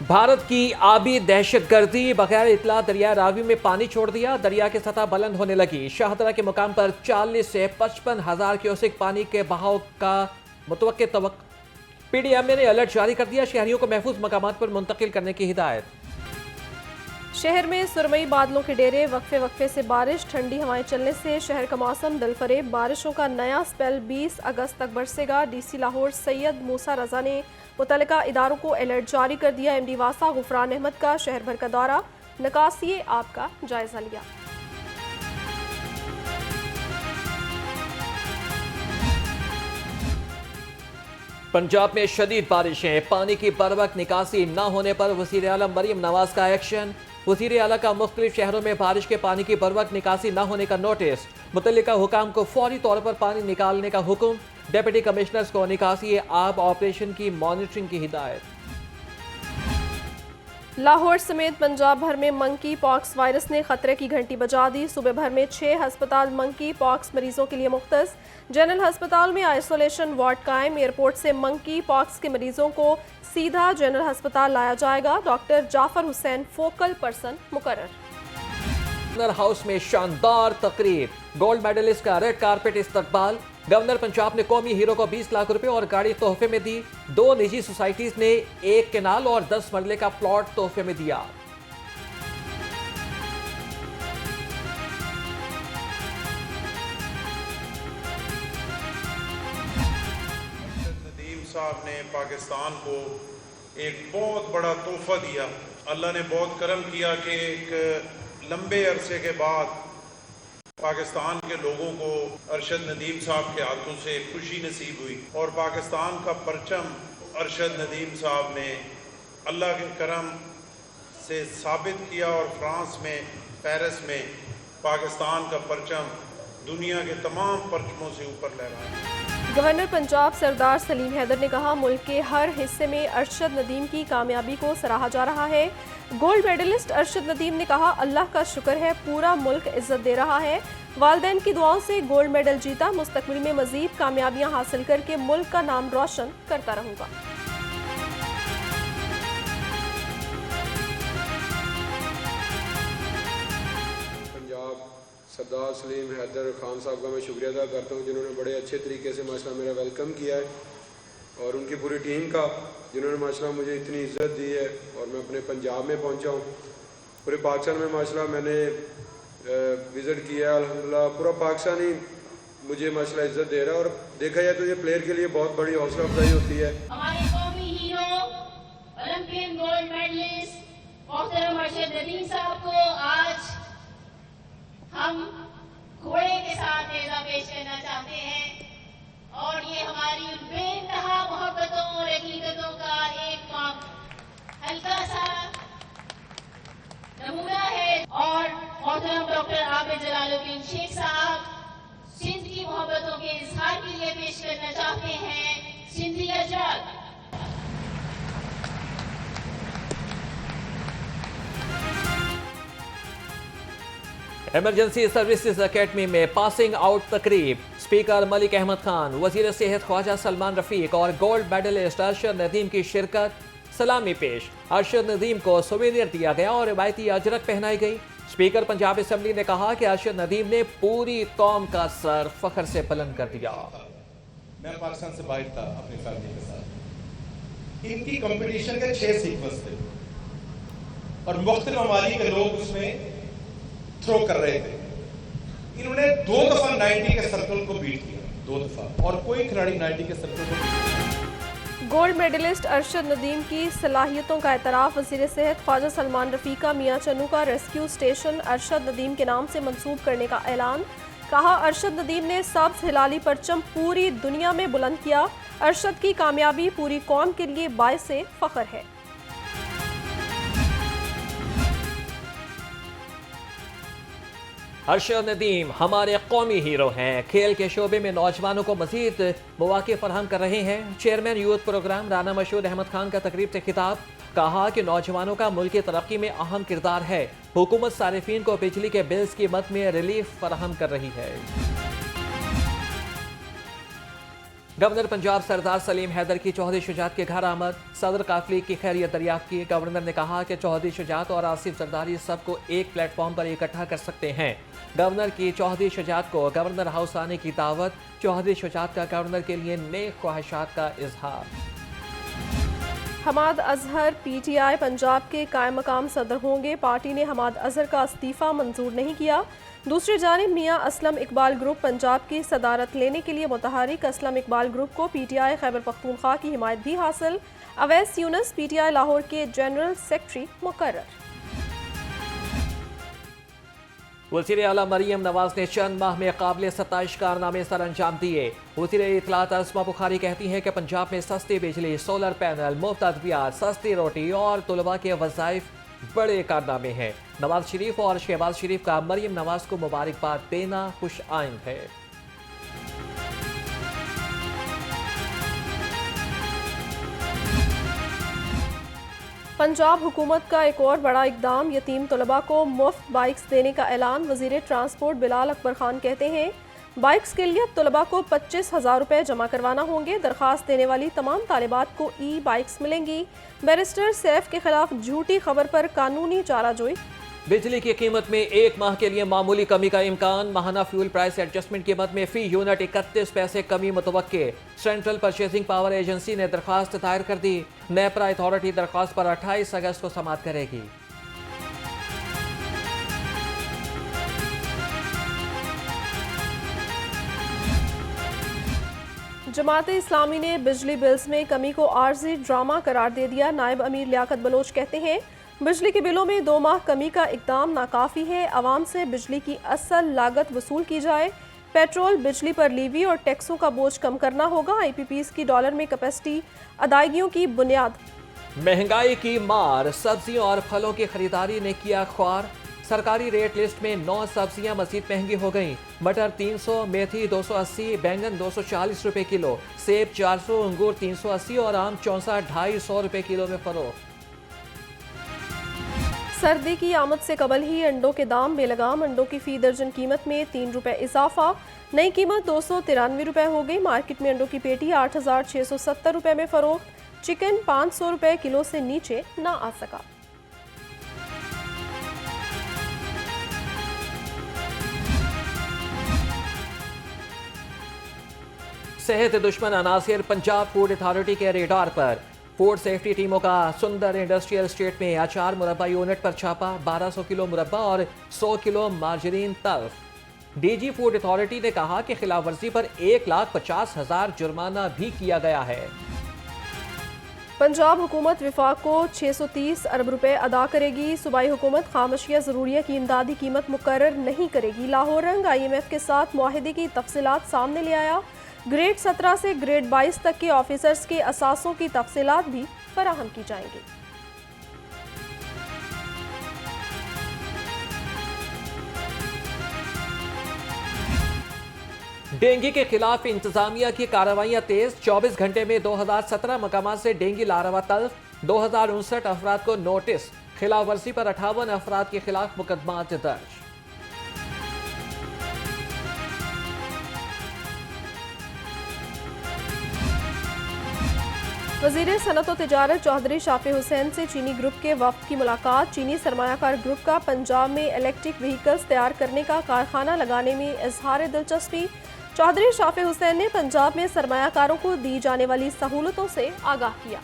भारत की आबी दहशतगर्दी, बगैर इतला दरिया रावी में पानी छोड़ दिया। दरिया की सतह बुलंद होने लगी। शाहदरा के मुकाम पर 40 से 55 हजार क्यूसेक पानी के बहाव का मुतवक्किल। पीडीएमए ने अलर्ट जारी कर दिया। शहरियों को महफूज मकामात पर मुंतकिल करने की हिदायत। शहर में सुरमई बादलों के डेरे, वक्फे वक्फे से बारिश, ठंडी हवाएं चलने से शहर का मौसम दिलफरेब। बारिशों का नया स्पेल 20 अगस्त तक बरसेगा। डीसी लाहौर सैयद मूसा रजा ने मुतल्लिका इदारों को अलर्ट जारी कर दिया। एमडी वासा गुफरान अहमद का शहर भर का दौरा, निकासी आब का जायजा लिया। पंजाब में शदीद बारिशें, पानी की बर वक्त निकासी न होने पर वज़ीर आलम मरीम नवाज का एक्शन। वज़ीर आला का मुख्तलिफ शहरों में बारिश के पानी की बर वक्त निकासी न होने का नोटिस। मुतल्लिका हुकाम को फौरी तौर पर पानी निकालने का हुक्म। डिप्टी कमिश्नर्स को निकासी आब ऑपरेशन की मॉनिटरिंग की हिदायत। लाहौर समेत पंजाब भर में मंकी पॉक्स वायरस ने खतरे की घंटी बजा दी। सूबे भर में 6 हस्पताल मंकी पॉक्स मरीजों के लिए मुख्तस। जनरल हस्पताल में आइसोलेशन वार्ड कायम। एयरपोर्ट से मंकी पॉक्स के मरीजों को सीधा जनरल हस्पताल लाया जाएगा। Doctor Jafar Hussain focal person मुकर्रर। गवर्नर हाउस में शानदार तकरीब, गोल्ड मेडलिस्ट का रेड कारपेट इस्तकबाल। गवर्नर पंजाब ने कौमी हीरो को 20 लाख रुपए और गाड़ी तोहफे में दी। 2 निजी सोसाइटीज ने 1 केनाल और 10 मरले का प्लॉट तोहफे में दिया। नदीम साहब ने पाकिस्तान को एक बहुत बड़ा तोहफा दिया। अल्लाह ने बहुत करम किया कि एक लंबे अरसे के बाद पाकिस्तान के लोगों को अरशद नदीम साहब के हाथों से खुशी नसीब हुई और पाकिस्तान का परचम अरशद नदीम साहब ने अल्लाह के करम से साबित किया और फ्रांस में, पेरिस में पाकिस्तान का परचम दुनिया के तमाम परचमों से ऊपर लहराया। गवर्नर पंजाब सरदार सलीम हैदर ने कहा, मुल्क के हर हिस्से में अरशद नदीम की कामयाबी को सराहा जा रहा है। गोल्ड मेडलिस्ट अरशद नदीम ने कहा, अल्लाह का शुक्र है, पूरा मुल्क इज्जत दे रहा है। वालिदैन की दुआओं से गोल्ड मेडल जीता। मुस्तकबिल में मजीद कामयाबियां हासिल करके मुल्क का नाम रोशन करता रहूंगा। सरदार सलीम हैदर खान साहब का मैं शुक्रिया अदा करता हूँ, जिन्होंने बड़े अच्छे तरीके से माशाल्लाह मेरा वेलकम किया है, और उनकी पूरी टीम का जिन्होंने माशाल्लाह मुझे इतनी इज्जत दी है और मैं अपने पंजाब में पहुँचा हूँ। पूरे पाकिस्तान में माशाल्लाह मैंने विज़िट किया है। अल्हम्दुलिल्लाह पूरा पाकिस्तान ही मुझे माशाल्लाह इज्जत दे रहा है, और देखा जाए तो ये प्लेयर के लिए बहुत बड़ी हौसला अफजाई होती है। हमारे कौमी हीरो, ओलंपियन गोल्ड मेडलिस्ट मोहतरम अरशद नदीम साहब को आज हम घोड़े के साथ नेज़ा पेश करना चाहते हैं, और ये हमारी बेइंतहा मोहब्बतों और हकीकतों का एक हल्का सा नमूना है। और मोहतरम डॉक्टर आबिद जलालुद्दीन शेख साहब सिंध की मोहब्बतों के इजहार के लिए पेश करना चाहते हैं सिंधी अजराक। इमरजेंसी सर्विसेज एकेडमी में पासिंग आउट तकरीब। स्पीकर मलिक अहमद खान, वजीर सेहत ख्वाजा सलमान रफीक और गोल्ड मेडलिस्ट अरशद नदीम की शिरकत। सलामी पेश, अरशद नदीम को सुवेनियर दिया गया और रिवायती अजरक पहनाई गई। स्पीकर पंजाब असम्बली ने कहा कि अरशद नदीम ने पूरी कौम का सर फख्र से बुलंद कर दिया। मैं पाकिस्तान से बाहर था अपनी फैमिली के साथ। इनकी कंपटीशन के 6 सीक्वेंस थे और मुख्तलिफ ममालिक के लोग उसमें थ्रो कर रहे थे। इन्होंने 2 दफा 90 के सर्कल को बीट किया, 2 दफा, और कोई खिलाड़ी 90 के सर्कल को गोल्ड मेडलिस्ट अरशद नदीम की सलाहियतों का एतराफ़। वज़ीर सेहत ख्वाजा सलमान रफ़ीका मियाँ चन्नू का रेस्क्यू स्टेशन अरशद नदीम के नाम से मंसूब करने का ऐलान। कहा, अरशद नदीम ने सब्ज़ हिलाली परचम पूरी दुनिया में बुलंद किया। अरशद की कामयाबी पूरी कौम के लिए बाइसे फ़ख्र है। अरशद नदीम हमारे कौमी हीरो हैं। खेल के शोबे में नौजवानों को मजीद मौके फराहम कर रहे हैं। Chairman youth programme Rana Mashhood Ahmad Khan का तकरीब से खिताब। कहा कि नौजवानों का मुल्क की तरक्की में अहम किरदार है। हुकूमत सारिफीन को बिजली के बिल्स की कीमत में रिलीफ फराहम कर रही है। गवर्नर पंजाब सरदार सलीम हैदर की चौधरी शुजात के घर आमद, सदर काफिले की खैरियत दरियाफ्त की। गवर्नर ने कहा कि चौधरी शुजात और आसिफ जरदारी सबको एक प्लेटफॉर्म पर इकट्ठा कर सकते हैं। गवर्नर की चौधरी शुजात को गवर्नर हाउस आने की दावत। चौधरी शुजात का गवर्नर के लिए नेक ख्वाहिशात का इजहार। हमाद अजहर पीटीआई पंजाब के कायम मकाम सदर होंगे। पार्टी ने हमाद अजहर का इस्तीफा मंजूर नहीं किया। दूसरी जानिब मियां असलम इकबाल ग्रुप पंजाब की सदारत लेने के लिए मुतहरिक। असलम इकबाल ग्रुप को पीटीआई खैबर पख्तूनख्वा की हिमायत भी हासिल। अवैस यूनुस पीटीआई लाहौर के जनरल सेक्रेटरी मुकर्रर। वज़ीर आला मरियम नवाज ने चंद माह में काबिल सताइश कारनामे सर अंजाम दिए। वज़ीर इत्तलात अस्मा बुखारी कहती हैं कि पंजाब में सस्ती बिजली, सोलर पैनल, मुफ्त अद्वियात, सस्ती रोटी और तलबा के वज़ाइफ बड़े कारनामे हैं। नवाज शरीफ और शहबाज शरीफ का मरियम नवाज को मुबारकबाद देना खुश आइंद है। पंजाब हुकूमत का एक और बड़ा इकदाम, यतीम तलबा को मुफ्त बाइक्स देने का ऐलान। वज़ीर ट्रांसपोर्ट बिलाल अकबर खान कहते हैं बाइक्स के लिए तलबा को 25,000 रुपये जमा करवाना होंगे। दरख्वास्त देने वाली तमाम तालिबात को ई बाइक्स मिलेंगी। बैरिस्टर सैफ के खिलाफ झूठी खबर पर कानूनी चाराजोई। बिजली की कीमत में एक माह के लिए मामूली कमी का इम्कान। माहाना फ्यूल प्राइस एडजस्टमेंट कीमत में फी यूनिट 31 पैसे कमी मुतवक्के। सेंट्रल परचेजिंग पावर एजेंसी ने दरख्वास्त दायर कर दी। नेपरा अथॉरिटी दरख्वास्त पर 28 अगस्त को समाअत करेगी। जमात इस्लामी ने बिजली बिल्स में कमी को आर्जी ड्रामा करार दे दिया। नायब अमीर लियाकत बलोच कहते हैं बिजली के बिलों में 2 माह कमी का इकदाम नाकाफी है। आवाम से बिजली की असल लागत वसूल की जाए। पेट्रोल, बिजली पर लीवी और टैक्सों का बोझ कम करना होगा। IPPs की डॉलर में कैपेसिटी अदायगियों की बुनियाद। महंगाई की मार, सब्जियों और फलों की खरीदारी ने किया ख्वार। सरकारी रेट लिस्ट में 9 सब्जियां मजीद महंगी हो गईं। मटर 300, मेथी 280, बैंगन 240 रुपए किलो, सेब 400, अंगूर 380 और आम 64-250 रुपए किलो में फरोख्त। सर्दी की आमद से कबल ही अंडों के दाम बेलगाम। अंडों की फी दर्जन कीमत में 3 रुपए इजाफा। नई कीमत 293 रुपए हो गई। मार्केट में अंडों की पेटी 8,670 रुपए में फरोख्त। चिकन 500 रुपए किलो से नीचे ना आ सका। सेहत दुश्मन अनासिर पंजाब फूड अथॉरिटी के रेडार पर। फूड सेफ्टी टीमों का सुंदर इंडस्ट्रियल स्टेट में अचार मुरब्बा यूनिट पर छापा। 1200 किलो मुरब्बा और 100 किलो मार्जरीन तल्फ। DG फूड अथॉरिटी ने कहा कि खिलाफ वर्जी पर 1,50,000 जुर्माना भी किया गया है। पंजाब हुकूमत विफाक को 630 अरब रुपए अदा करेगी। सूबाई हुकूमत खामशिया ज़रूरिया की इमदादी कीमत मुकर्रर नहीं करेगी। लाहौर रंग IMF के साथ मुआहिदे की तफसीलात सामने ले आया। ग्रेड 17 से ग्रेड 22 तक के ऑफिसर्स के असासों की तफसीलात भी फराहम की जाएंगी। डेंगू के खिलाफ इंतजामिया की कार्रवाइयां तेज। 24 घंटे में 2017 मकामात से डेंगू लार्वा तल्फ। 2059 अफराद को नोटिस। खिलाफ वर्जी पर 58 अफराद के खिलाफ मुकदमात दर्ज। वज़ीर सनत व तिजारत चौधरी शाफी हुसैन से चीनी ग्रुप के वफ़द की मुलाकात। चीनी सरमायाकार ग्रुप का पंजाब में इलेक्ट्रिक व्हीकल्स तैयार करने का कारखाना लगाने में इजहार दिलचस्पी। चौधरी शाफी हुसैन ने पंजाब में सरमायाकारों को दी जाने वाली सहूलतों से आगाह किया।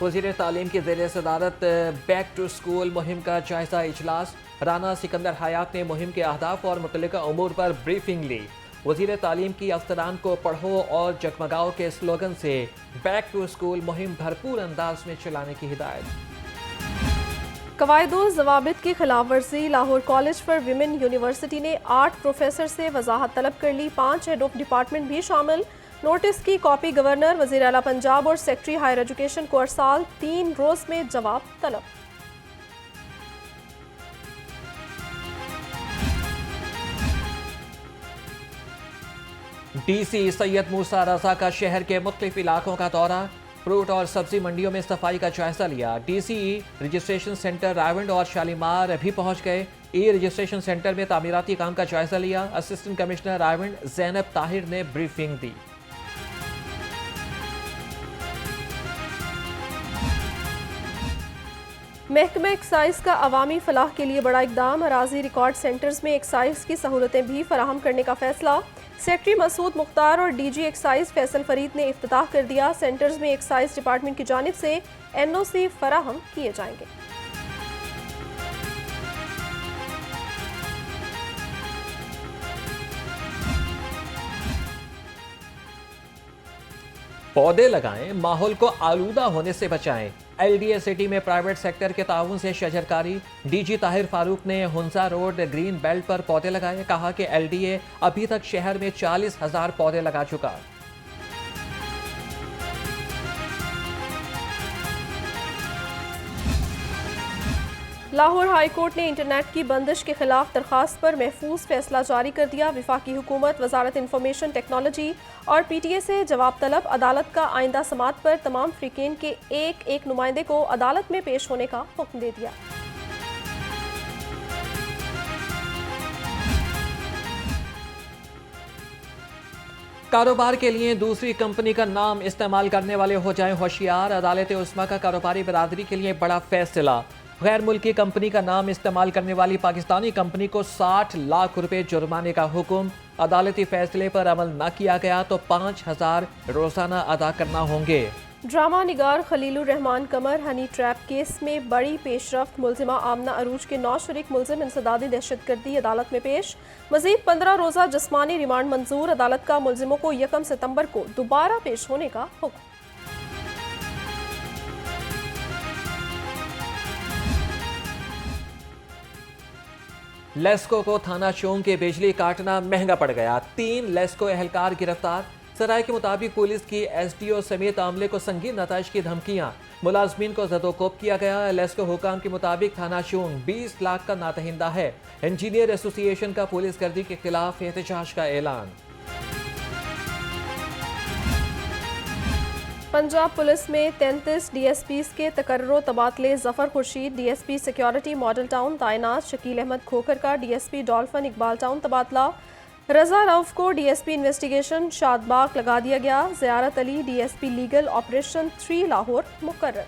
वज़ीर तालीम की ज़ेर सदारत बैक टू स्कूल मुहिम का जायजा इजलास। राना सिकंदर हयात ने मुहिम के अहदाफ और मुतल्लिका उमूर पर ब्रीफिंग ली। वज़ीर तालीम की अफ्सरान को पढ़ो और जगमगाओ के स्लोगन से बैक टू स्कूल मुहिम भरपूर अंदाज में चलाने की हिदायत। कवायदो ज़वाबित की खिलाफ वर्जी। Lahore college for women university ने 8 प्रोफेसर से वजाहत तलब कर ली। 5 हेड ऑफ डिपार्टमेंट भी शामिल। नोटिस की कॉपी गवर्नर, वज़ीर आला पंजाब और सेक्रेटरी हायर एजुकेशन को अरसाल। 3 रोज में जवाब तलब। DC सैयद मूसा रजा का शहर के मुख्तलिफ इलाकों का दौरा। फ्रूट और सब्जी मंडियों में सफाई का जायजा लिया। डीसीई रजिस्ट्रेशन सेंटर रायवंड और शालीमार भी पहुंच गए। ई रजिस्ट्रेशन सेंटर में तामीराती काम का जायजा लिया। असिस्टेंट कमिश्नर रायवंड जैनब ताहिर ने ब्रीफिंग दी। महकमा एक्साइज का अवामी फलाह के लिए बड़ा इकदाम। अराजी रिकॉर्ड सेंटर्स में एक्साइज की सहूलतें भी फराहम करने का फैसला। सेक्रेटरी मसूद मुख्तार और डीजी एक्साइज फैसल फरीद ने इफ्तिताह कर दिया। सेंटर्स में एक्साइज डिपार्टमेंट की जानिब से एनओसी फराहम किए जाएंगे। पौधे लगाएं, माहौल को आलूदा होने से बचाएं। एलडीए सिटी में प्राइवेट सेक्टर के ताउन से शजरकारी। डीजी ताहिर फारूक ने हुंजा रोड ग्रीन बेल्ट पर पौधे लगाए। कहा कि एलडीए अभी तक शहर में 40,000 पौधे लगा चुका। लाहौर हाई कोर्ट ने इंटरनेट की बंदिश के खिलाफ दरखास्त पर महफूज फैसला जारी कर दिया। वफाकी हुकूमत, वजारत इंफॉर्मेशन टेक्नोलॉजी और पीटीए से जवाब तलब। अदालत का आइंदा समात पर तमाम फ्रीकेन के एक नुमाइंदे को अदालत में पेश होने का हुक्म दे दिया। कारोबार के लिए दूसरी कंपनी का नाम इस्तेमाल करने वाले हो जाएं होशियार। अदालत उस्मा का कारोबारी बरादरी के लिए बड़ा फैसला। गैर मुल्की कंपनी का नाम इस्तेमाल करने वाली पाकिस्तानी कंपनी को 60 लाख रुपए जुर्माने का हुक्म। अदालती फैसले पर अमल न किया गया तो 5,000 रोजाना अदा करना होंगे। ड्रामा निगार खलीलुर रहमान कमर हनी ट्रैप केस में बड़ी पेशरफ्त। मुलजिमा आमना अरूज के 9 शरीक मुलजिम इंसदादी दहशतगर्दी अदालत में पेश। मजीद 15 रोजा जिस्मानी रिमांड मंजूर। अदालत का मुलजिमों को 1 सितंबर को दोबारा पेश होने का हुक्म। लेस्को को थाना चौक के बिजली काटना महंगा पड़ गया। 3 लेस्को एहलकार गिरफ्तार। सराय के मुताबिक पुलिस की एसडीओ समेत आमले को संगीन नताइज की धमकियां। मुलाजमीन को जदोकोब किया गया। लेस्को हुकाम के मुताबिक थाना चौक 20 लाख का नातहिंदा है। इंजीनियर एसोसिएशन का पुलिस गर्दी के खिलाफ एहतजाज का ऐलान। पंजाब पुलिस में 33 डीएसपीज के तकर्रो तबादले। Zafar Khurshid DSP security model town तैनात। शकील अहमद खोखर का डीएसपी डॉल्फिन इकबाल टाउन तबादला। रजा रऊफ को डीएसपी इन्वेस्टिगेशन शादबाग लगा दिया गया। ज़ियारत Ali DSP legal operation 3 Lahore मुकर्रर।